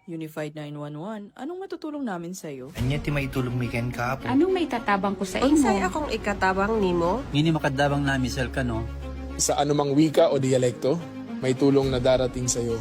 Unified 911, anong matutulong namin sa'yo? Anya ti maitulong mi ken kapo. Anong may tatabang ko sa Unsay imo? akong ikatabang nimo? Ngini makadabang namisal ka no. Sa anumang wika o dialekto, may tulong na darating sa iyo.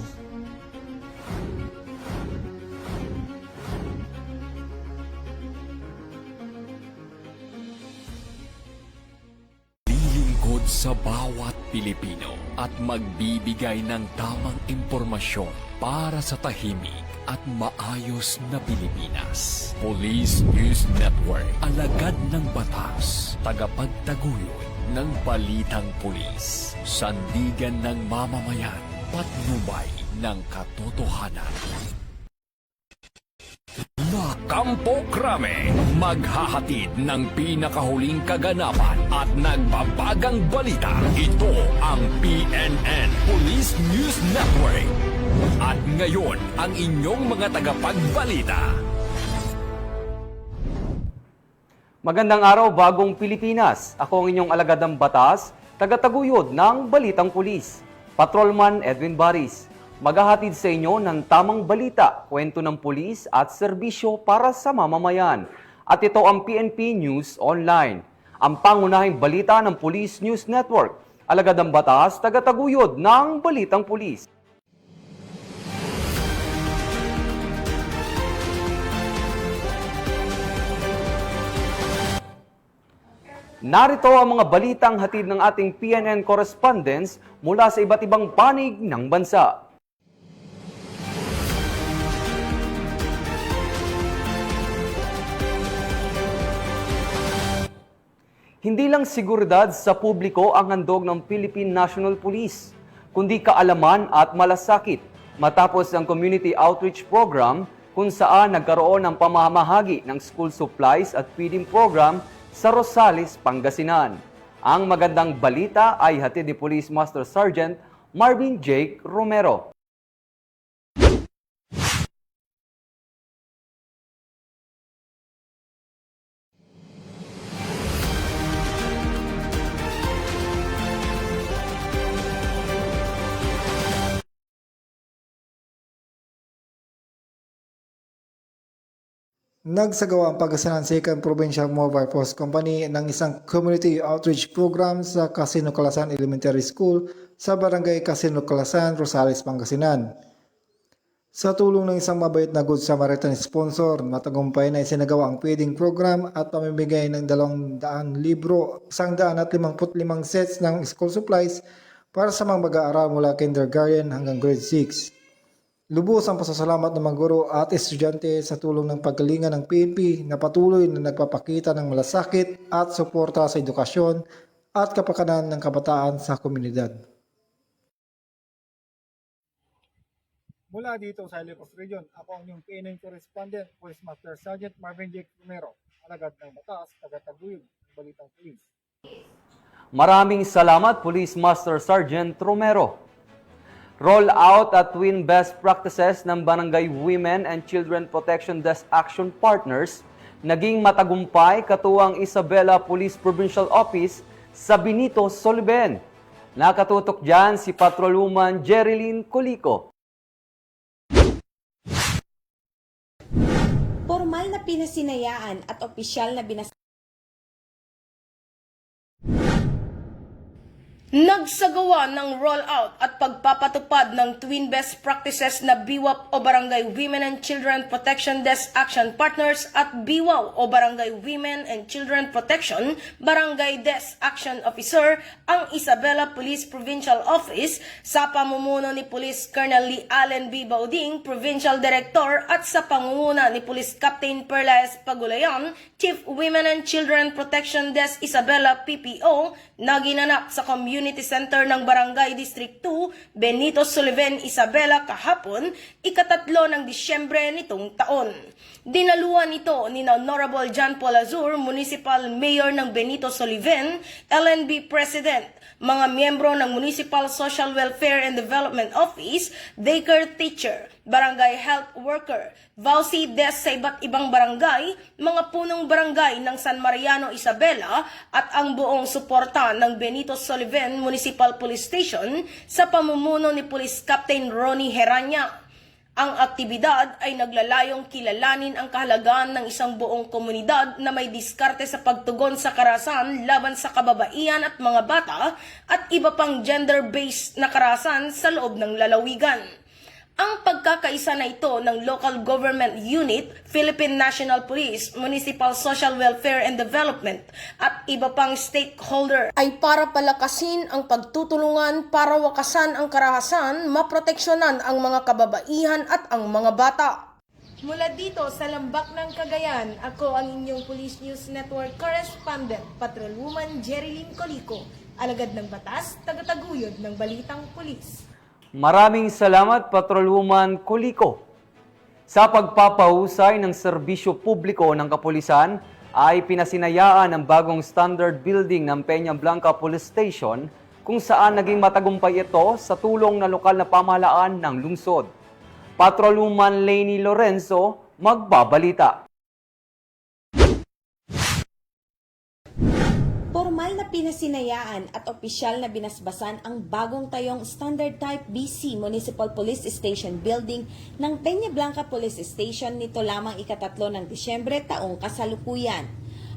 Lilingkod sa bawat Pilipino at magbibigay ng tamang impormasyon para sa tahimik at maayos na Pilipinas. Police News Network, alagad ng batas, tagapagtaguyod ng balitang pulis, sandigan ng mamamayan, patnubay ng katotohanan. Kampo Krame, maghahatid ng pinakahuling kaganapan at nagbabagang balita. Ito ang PNN Police News Network. At ngayon, ang inyong mga tagapagbalita. Magandang araw, bagong Pilipinas. Ako ang inyong alagadang batas, tagataguyod ng Balitang Pulis. Patrolman Edwin Baris. Maghahatid sa inyo ng tamang balita, kwento ng pulis at serbisyo para sa mamamayan. At ito ang PNP News Online. Ang pangunahing balita ng Police News Network. Alagadang batas, tagataguyod ng Balitang Pulis. Narito ang mga balitang hatid ng ating PNN correspondents mula sa iba't ibang panig ng bansa. Hindi lang seguridad sa publiko ang handog ng Philippine National Police, kundi kaalaman at malasakit matapos ang Community Outreach Program kung saan nagkaroon ng pamamahagi ng school supplies at feeding program sa Rosales, Pangasinan. Ang magandang balita ay hatid ni Police Master Sergeant Marvin Jake Romero. Nagsagawa ang Pangasinan 2nd Provincial Mobile Post Company ng isang community outreach program sa Casino Calasan Elementary School sa Barangay Casino Calasan, Rosales, Pangasinan. Sa tulong ng isang mabait na Good Samaritan sponsor, matagumpay na isinagawa ang feeding program at pamimigay ng 200 libro, 155 sets ng school supplies para sa mga mag-aaral mula kindergarten hanggang grade 6. Lubos ang pasasalamat ng mga guro at estudyante sa tulong ng paggalingan ng PNP na patuloy na nagpapakita ng malasakit at suporta sa edukasyon at kapakanan ng kabataan sa komunidad. Mula dito sa Ilocos Region, ako ang inyong PNN correspondent, Police Master Sergeant Marvin Jake Romero, alagad ng batas, tagataguyod ng Balitang Pulis. Maraming salamat, Police Master Sergeant Romero. Roll out at twin best practices ng Barangay Women and Children Protection Desk Action Partners naging matagumpay katuwang Isabela Police Provincial Office sa Benito Soliven. Nakatutok dyan si Patrolwoman Jerilyn Colico. Formal na pinasinayaan at opisyal na Nagsagawa ng rollout at pagpapatupad ng twin best practices na BWAP o Barangay Women and Children Protection Desk Action Partners at BWAW o Barangay Women and Children Protection Barangay Desk Action Officer ang Isabela Police Provincial Office sa pamumuno ni Police Colonel Lee Allen B. Bauding, Provincial Director, at sa pangunguna ni Police Captain Perlaez Pagulayan, Chief Women and Children Protection Desk Isabela PPO, na ginanap sa Community Center ng Barangay District 2, Benito Soliven, Isabela kahapon, ikatatlo ng Disyembre nitong taon. Dinaluhan ito ni Honorable John Paul Azur, Municipal Mayor ng Benito Soliven, LNB President, mga miyembro ng Municipal Social Welfare and Development Office, daycare teacher, barangay health worker, VAUSI desk sa iba't ibang barangay, mga punong barangay ng San Mariano, Isabela, at ang buong suporta ng Benito Soliven Municipal Police Station sa pamumuno ni Police Captain Ronnie Heranya. Ang aktibidad ay naglalayong kilalanin ang kahalagahan ng isang buong komunidad na may diskarte sa pagtugon sa karahasan laban sa kababaihan at mga bata at iba pang gender-based na karahasan sa loob ng lalawigan. Ang pagkakaisa na ito ng Local Government Unit, Philippine National Police, Municipal Social Welfare and Development at iba pang stakeholder ay para palakasin ang pagtutulungan para wakasan ang karahasan, maproteksyonan ang mga kababaihan at ang mga bata. Mula dito sa Lambak ng Cagayan, ako ang inyong Police News Network Correspondent, Patrolwoman Jerilyn Colico, alagad ng batas, tagataguyod ng Balitang Pulis. Maraming salamat, Patrolwoman Colico. Sa pagpapahusay ng serbisyo publiko ng kapulisan, ay pinasinayaan ang bagong standard building ng Peña Blanca Police Station kung saan naging matagumpay ito sa tulong ng lokal na pamahalaan ng lungsod. Patrolwoman Leni Lorenzo, magbabalita. Formal na pinasinayaan at opisyal na binasbasan ang bagong tayong Standard Type BC Municipal Police Station Building ng Peña Blanca Police Station nito lamang ika-3 ng Disyembre taong kasalukuyan.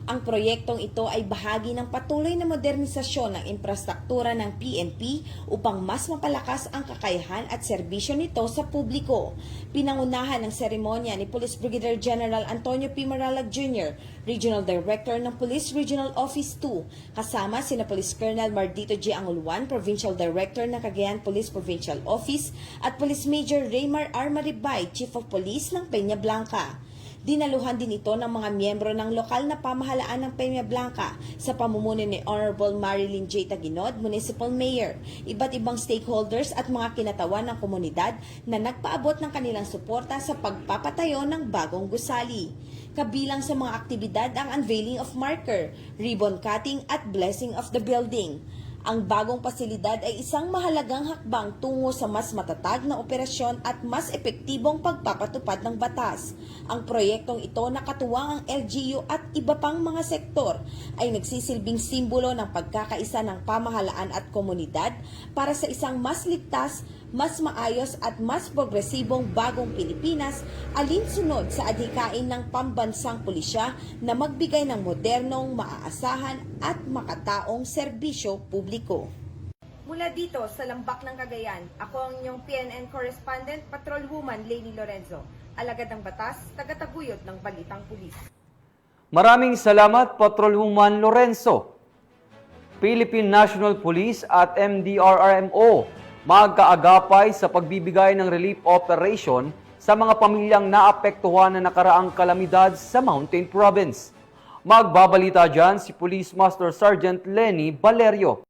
Ang proyektong ito ay bahagi ng patuloy na modernisasyon ng infrastruktura ng PNP upang mas mapalakas ang kakayahan at serbisyo nito sa publiko. Pinangunahan ng seremonya ni Police Brigadier General Antonio P. Maralag Jr., Regional Director ng Police Regional Office 2, kasama sina Police Colonel Mardito J. Anguluan, Provincial Director ng Cagayan Police Provincial Office, at Police Major Raymar R. Maribay, Chief of Police ng Peña Blanca. Dinaluhan din ito ng mga miyembro ng lokal na pamahalaan ng Peña Blanca sa pamumuno ni Honorable Marilyn J. Taguinod, Municipal Mayor, iba't ibang stakeholders at mga kinatawan ng komunidad na nagpaabot ng kanilang suporta sa pagpapatayo ng bagong gusali. Kabilang sa mga aktibidad ang unveiling of marker, ribbon cutting at blessing of the building. Ang bagong pasilidad ay isang mahalagang hakbang tungo sa mas matatag na operasyon at mas epektibong pagpapatupad ng batas. Ang proyektong ito na katuwang ang LGU at iba pang mga sektor ay nagsisilbing simbolo ng pagkakaisa ng pamahalaan at komunidad para sa isang mas ligtas, mas maayos at mas progresibong bagong Pilipinas alinsunod sa adhikain ng pambansang pulisya na magbigay ng modernong, maaasahan at makataong serbisyo publiko. Mula dito sa Lambak ng Cagayan, ako ang inyong PNN Correspondent, Patrolwoman Leni Lorenzo, alagad ng batas, tagataguyod ng Balitang Pulis. Maraming salamat, Patrolwoman Lorenzo. Philippine National Police at MDRRMO magkaagapay sa pagbibigay ng relief operation sa mga pamilyang naapektuhan na nakaraang kalamidad sa Mountain Province. Magbabalita dyan si Police Master Sergeant Lenny Valerio.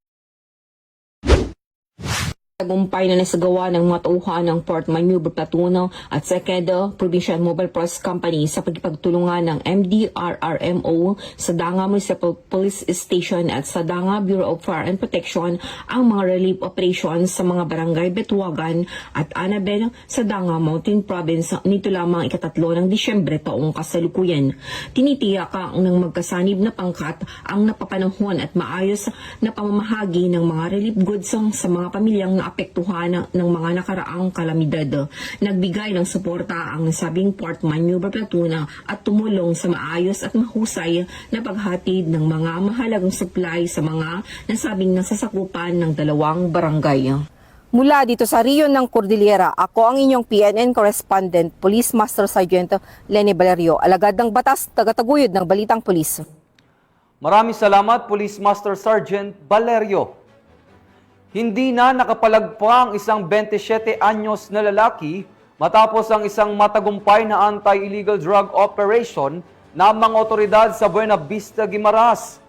Tagumpay na nasagawa ng mga tauhan ng Port Maneuver Platoon at 2nd Provincial Mobile Force Company sa pagkipagtulungan ng MDRRMO sa Danga Municipal Police Station at sa Danga Bureau of Fire and Protection ang mga relief operations sa mga barangay Betuagan at Annabel sa Danga Mountain Province nito lamang ika-3 ng Disyembre taong kasalukuyan. Tinitiyak ang ng magkasanib na pangkat ang napapanahon at maayos na pamamahagi ng mga relief goods sa mga pamilyang apektuhan ng mga nakaraang kalamidad. Nagbigay ng suporta ang nasabing Port Maneuver Platoon at tumulong sa maayos at mahusay na paghatid ng mga mahalagang supply sa mga nasabing nasasakupan ng 2 barangay. Mula dito sa Riyon ng Cordillera, ako ang inyong PNN Correspondent, Police Master Sergeant Lenny Valerio, alagad ng batas, tagataguyod ng Balitang Pulis. Maraming salamat, Police Master Sergeant Valerio. Hindi na nakapalagpa ang isang 27 anyos na lalaki matapos ang isang matagumpay na anti-illegal drug operation ng mga otoridad sa Buena Vista, Guimaras.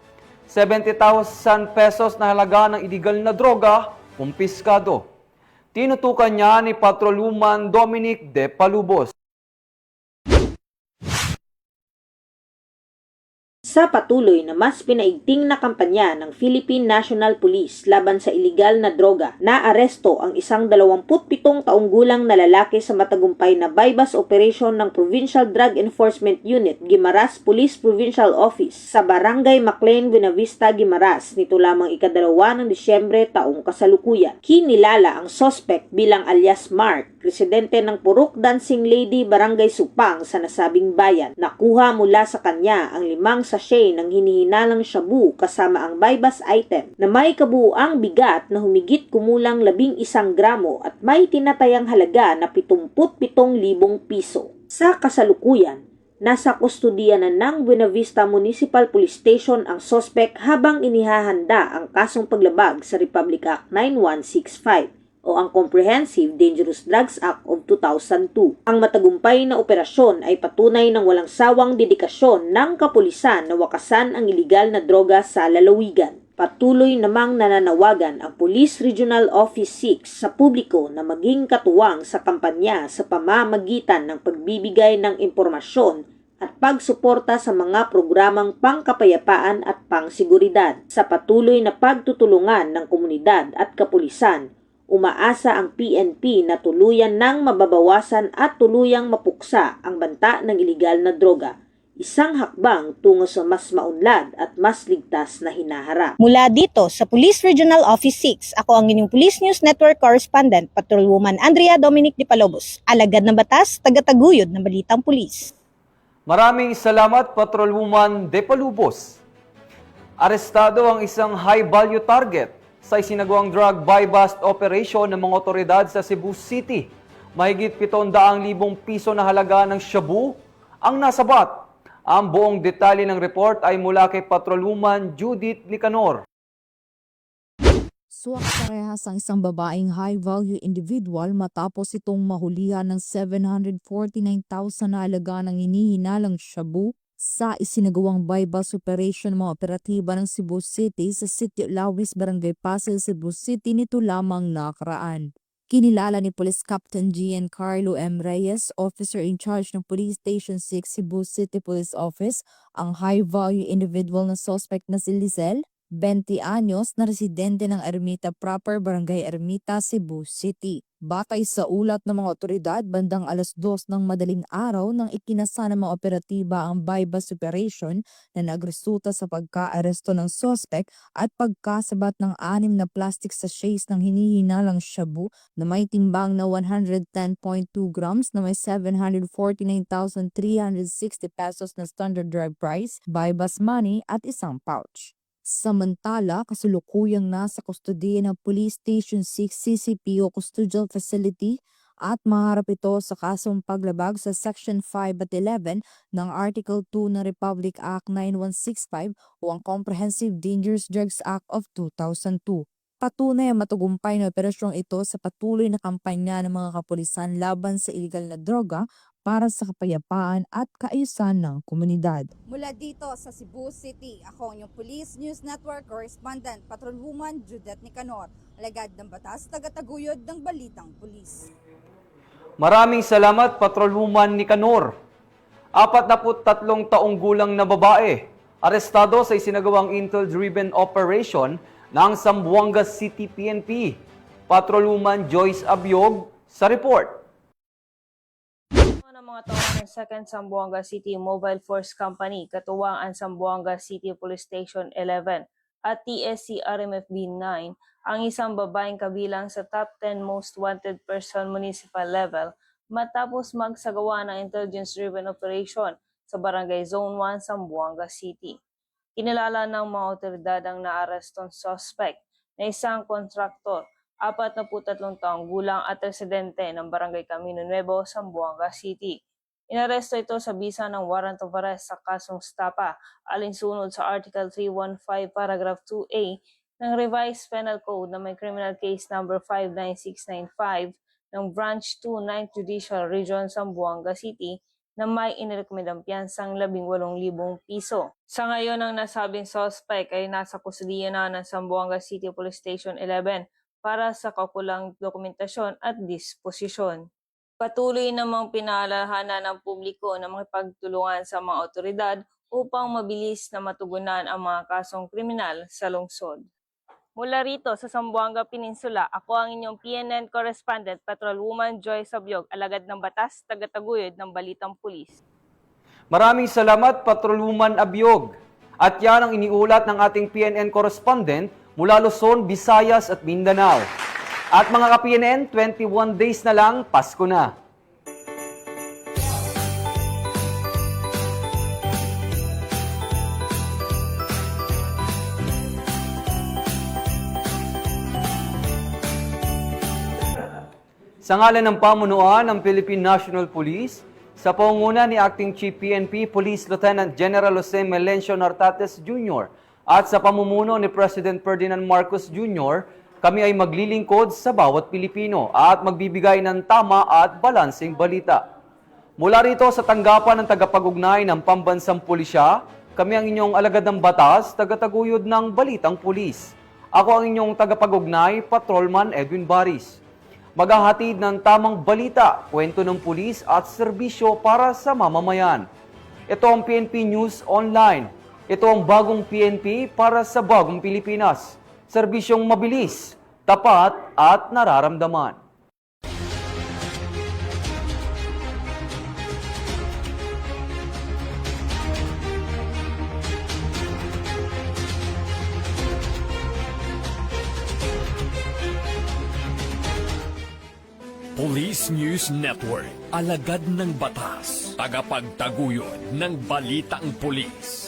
70,000 pesos na halaga ng illegal na droga, kumpiskado. Tinutukan niya ni Patrolwoman Dominic De Palubos. Sa patuloy na mas pinaigting na kampanya ng Philippine National Police laban sa iligal na droga, naaresto ang isang 27 taong gulang na lalaki sa matagumpay na bypass operation ng Provincial Drug Enforcement Unit, Guimaras Police Provincial Office sa Barangay Maclean, Buena Vista, Guimaras nito lamang ika-2 ng Disyembre taong kasalukuyan. Kinilala ang suspect bilang alias Mark presidente ng Purok Dancing Lady Barangay Supang sa nasabing bayan. Nakuha mula sa kanya ang 5 sachet ng hinihinalang shabu kasama ang bypass item na may kabuuang bigat na humigit kumulang 11 gramo at may tinatayang halaga na 77,000 piso. Sa kasalukuyan, nasa kustodiya na ng Buena Vista Municipal Police Station ang sospek habang inihahanda ang kasong paglabag sa Republic Act 9165 o ang Comprehensive Dangerous Drugs Act of 2002. Ang matagumpay na operasyon ay patunay ng walang sawang dedikasyon ng kapulisan na wakasan ang iligal na droga sa lalawigan. Patuloy namang nananawagan ang Police Regional Office 6 sa publiko na maging katuwang sa kampanya sa pamamagitan ng pagbibigay ng impormasyon at pagsuporta sa mga programang pangkapayapaan at pangseguridad. Sa patuloy na pagtutulungan ng komunidad at kapulisan, umaasa ang PNP na tuluyan nang mababawasan at tuluyang mapuksa ang banta ng iligal na droga. Isang hakbang tungo sa mas maunlad at mas ligtas na hinaharap. Mula dito sa Police Regional Office 6, ako ang inyong Police News Network Correspondent, Patrolwoman Andrea Dominic de Palobos, alagad ng batas, tagataguyod ng balitang pulis. Maraming salamat, Patrolwoman De Palubos. Arestado ang isang high-value target sa isinagawang drug buy-bust operation ng mga otoridad sa Cebu City. Mahigit 700,000 piso na halaga ng shabu ang nasabat. Ang buong detalye ng report ay mula kay Patrolwoman Judith Nicanor. Suwak parehas ang isang babaeng high-value individual matapos itong mahulihan ng 749,000 na halaga ng hinihinalang shabu sa isinagawang buy-bust operation ng mga operatiba ng Cebu City sa Sitio Lawis, Barangay Pasig, Cebu City nito lamang nakaraan. Kinilala ni Police Captain Giancarlo M. Reyes, Officer in Charge ng Police Station 6 Cebu City Police Office, ang high-value individual na suspect na si Lizelle, 20 anyos, na residente ng Ermita Proper, Barangay Ermita, Cebu City. Batay sa ulat ng mga otoridad, bandang 2:00 ng madaling araw nang ikinasa ng mga operatiba ang buy-bust operation na nagresulta sa pagka-aresto ng suspect at pagkasabat ng 6 na plastic sachets ng hinihinalang shabu na may timbang na 110.2 grams na may 749,360 pesos na standard drive price, buy-bust money at isang pouch. Samantala, kasulukuyang nasa kustodiya ng Police Station 6 CCPO Custodial Facility at maharap ito sa kasong paglabag sa Section 5 at 11 ng Article 2 ng Republic Act 9165 o ang Comprehensive Dangerous Drugs Act of 2002. Patunay ang matagumpay na operasyong ito sa patuloy na kampanya ng mga kapulisan laban sa iligal na droga para sa kapayapaan at kaayusan ng komunidad. Mula dito sa Cebu City, ako ang inyong Police News Network Correspondent, Patrolwoman Judith Nicanor, alagad ng batas, tagataguyod ng balitang pulis. Maraming salamat, Patrolwoman Nicanor. 43 taong gulang na babae, arestado sa isinagawang intel-driven operation ng Zamboanga City PNP. Patrolwoman Joyce Abiog sa report. Ng mga tauhan ng 2nd Zamboanga City Mobile Force Company, katuwang ang Zamboanga City Police Station 11 at TSC RMFB 9, ang isang babaeng kabilang sa top 10 most wanted person municipal level matapos magsagawa ng intelligence-driven operation sa Barangay Zone 1, Zamboanga City. Kinilala ng mga otoridad ang naarestong suspect na isang kontraktor, 43 taong gulang at residente ng Barangay Camino Nuevo, Zamboanga City. Inaresto ito sa bisa ng warrant of arrest sa kasong stapa alinsunod sa Article 315 Paragraph 2A ng Revised Penal Code na may criminal case number 59695 ng Branch 2 9th Judicial Region, Zamboanga City na may inirekomendang piyansang 18,000 piso. Sa ngayon, ang nasabing suspect ay nasa kustudiya na ng Zamboanga City Police Station 11 para sa kaukulang dokumentasyon at disposisyon. Patuloy namang pinaalalahanan ng publiko na makipagtulungan sa mga otoridad upang mabilis na matugunan ang mga kasong kriminal sa lungsod. Mula rito sa Zamboanga Peninsula, ako ang inyong PNN Correspondent, Patrolwoman Joyce Abiog, alagad ng batas, tagataguyod ng balitang pulis. Maraming salamat, Patrolwoman Abiog. At yan ang iniulat ng ating PNN Correspondent mula Luzon, Visayas at Mindanao. At mga ka-PNN, 21 days na lang, Pasko na. Sa ngalan ng pamunuan ng Philippine National Police, sa pangunguna ni Acting Chief PNP Police Lieutenant General Jose Melencio Nartates Jr. at sa pamumuno ni President Ferdinand Marcos Jr., kami ay maglilingkod sa bawat Pilipino at magbibigay ng tama at balanseng balita. Mula rito sa tanggapan ng tagapag-ugnay ng Pambansang Pulisya, kami ang inyong alagad ng batas, tagataguyod ng Balitang Pulis. Ako ang inyong tagapag-ugnay, Patrolman Edwin Baris. Maghahatid ng tamang balita, kwento ng pulis at serbisyo para sa mamamayan. Ito ang PNP News Online. Ito ang bagong PNP para sa bagong Pilipinas. Serbisyong mabilis, tapat at nararamdaman. Police News Network, alagad ng batas, tagapagtaguyod ng balitang pulis.